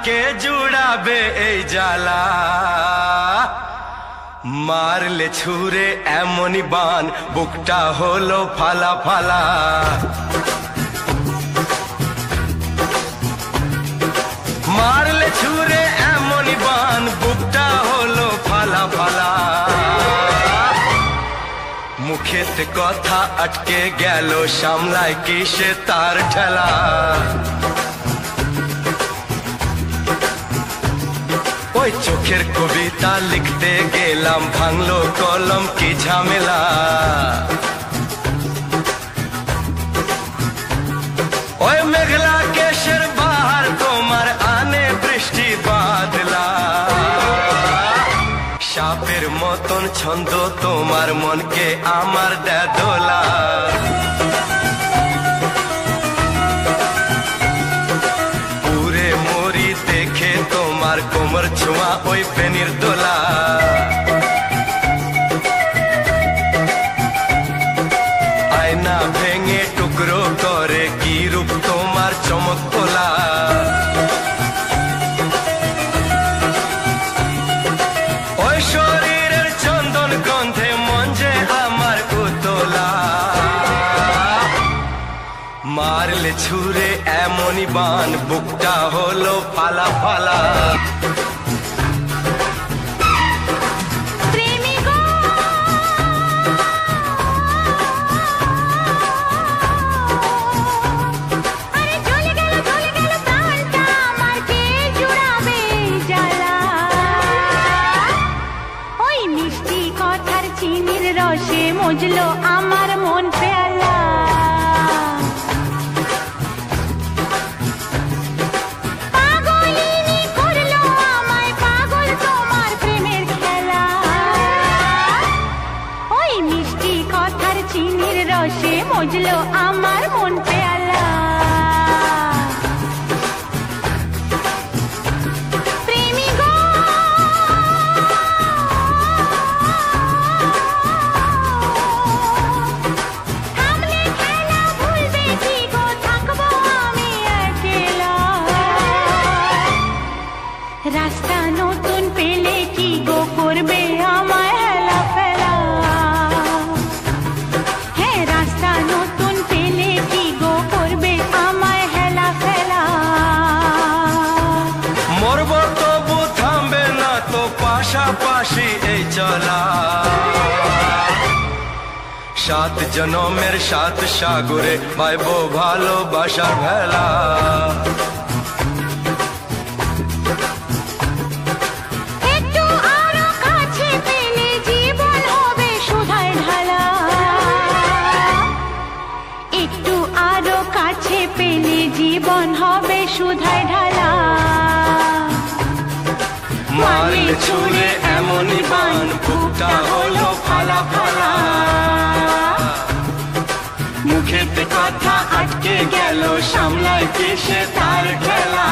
কে জুড়াবে এই জ্বালা মারলে ছুঁড়ে এমনই বান বুকটা হলো ফালা ফালা মারলে ছুঁড়ে এমনই বান বুকটা হলো ফালা ফালা মুখেতে কথা আটকে গেল সামলায় কিসে তার ঠেলা ওই চোখের কবিতা লিখতে গেলাম ভাঙলো কলম কি ঝামেলা ওই মেঘলা কেশের বাহার তোমার আনে বৃষ্টি বাদলা সাপের মতন ছন্দ তোমার মনকে আমার দেয় দোলা পুরে মরি দেখে তোমার কোমর ছোঁয়া ওই পেনির দোলা আয়না ভেঙে টুকরো করে কি রূপ তোমার চমক তোলা ওই শরীরের চন্দন গন্ধে মন যে আমার উতলা মারলে ছুঁড়ে এমনই বান বুকটা হলো ফালা ফালা রসে মজলো আমার মন পেয়ালা পাগলিনী করলো আমায় পাগল তোমার প্রেমের খেলা ওই মিষ্টি কথার চিনির রসে মজলো আমার মন পেয়ালা রাস্তা নতুন পেলে কি গো করবে আমায় হেলা ফেলা হ্যাঁ রাস্তা নতুন পেলে কি গো করবে আমায় হেলা ফেলা মরব তবু থামবে না তো পাশাপাশি এই চলা সাত জনমের সাত সাগরে পাইব ভালোবাসার ভেলা জীবন হবে সুধায় ঢালা মারলে ছুঁড়ে এমনই বান বুকটা হলো ফালা ফালা মুখেতে কথা আটকে গেল সামলায় কিসে তার ঠেলা